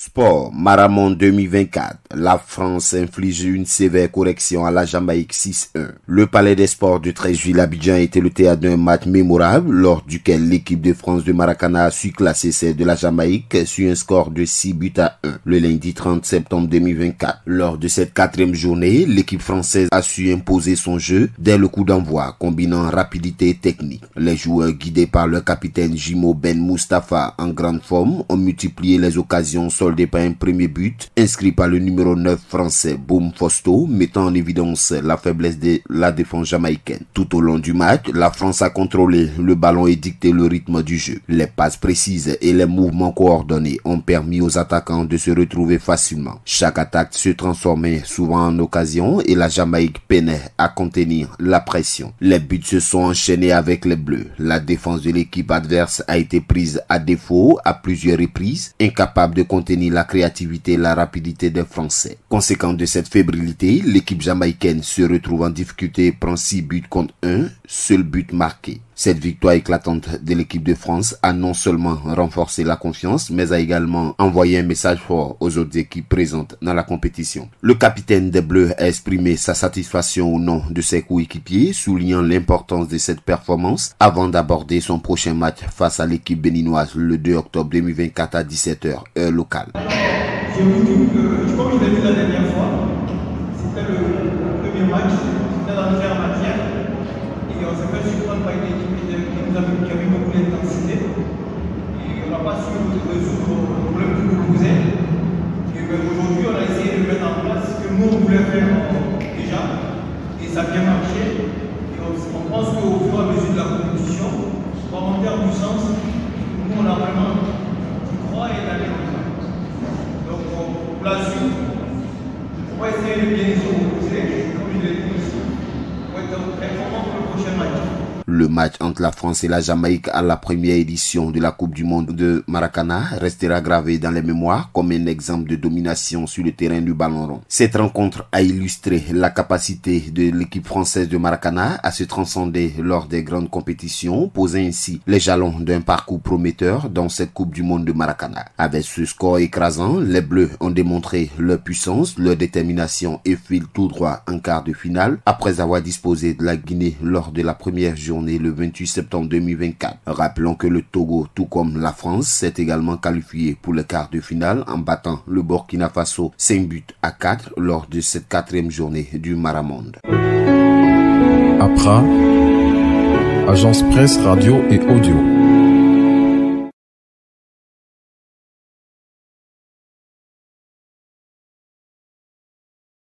Sport, Maramonde 2024. La France inflige une sévère correction à la Jamaïque 6-1. Le Palais des Sports du 13 juillet Abidjan était le théâtre d'un match mémorable lors duquel l'équipe de France de Maracana a su classer celle de la Jamaïque sur un score de 6-1 le lundi 30 septembre 2024. Lors de cette quatrième journée, l'équipe française a su imposer son jeu dès le coup d'envoi, combinant rapidité et technique. Les joueurs guidés par le capitaine Jimo Ben Moustapha en grande forme ont multiplié les occasions soldées par un premier but inscrit par le numéro 9 français Boum Fosto, mettant en évidence la faiblesse de la défense jamaïcaine. Tout au long du match, la France a contrôlé le ballon et dicté le rythme du jeu. Les passes précises et les mouvements coordonnés ont permis aux attaquants de se retrouver facilement. Chaque attaque se transformait souvent en occasion et la Jamaïque peinait à contenir la pression. Les buts se sont enchaînés avec les Bleus. La défense de l'équipe adverse a été prise à défaut à plusieurs reprises, incapable de contenir la créativité et la rapidité des Français. Conséquent de cette fébrilité, l'équipe jamaïcaine se retrouve en difficulté et prend 6 buts contre 1, seul but marqué. Cette victoire éclatante de l'équipe de France a non seulement renforcé la confiance, mais a également envoyé un message fort aux autres équipes présentes dans la compétition. Le capitaine des Bleus a exprimé sa satisfaction au nom de ses coéquipiers, soulignant l'importance de cette performance avant d'aborder son prochain match face à l'équipe béninoise le 2 octobre 2024 à 17h, heure locale. Je vous dis que, comme je l'ai dit la dernière fois, c'était le premier match, c'était dans le faire matière, et on s'est fait surprendre par une équipe qui avait beaucoup d'intensité, et on n'a pas su résoudre le problème que nous posait. Et aujourd'hui, on a essayé de mettre en place ce que nous on voulait faire déjà, et ça a bien marché. Et on pense qu'au fur et à mesure de la compétition, on va monter en puissance. Nous, on a vraiment du croix et d'aller comme ça. Donc, pour la suite, on va essayer de bien les opposer, comme je l'ai dit aussi, pour être très performant pour le prochain match. Le match entre la France et la Jamaïque à la première édition de la Coupe du Monde de Maracana restera gravé dans les mémoires comme un exemple de domination sur le terrain du ballon rond. Cette rencontre a illustré la capacité de l'équipe française de Maracana à se transcender lors des grandes compétitions, posant ainsi les jalons d'un parcours prometteur dans cette Coupe du Monde de Maracana. Avec ce score écrasant, les Bleus ont démontré leur puissance, leur détermination et filent tout droit en quart de finale après avoir disposé de la Guinée lors de la première journée le 28 septembre 2024. Rappelons que le Togo, tout comme la France, s'est également qualifié pour le quart de finale en battant le Burkina Faso 5-4 lors de cette quatrième journée du Maramonde. APRA, Agence Presse, Radio et Audio.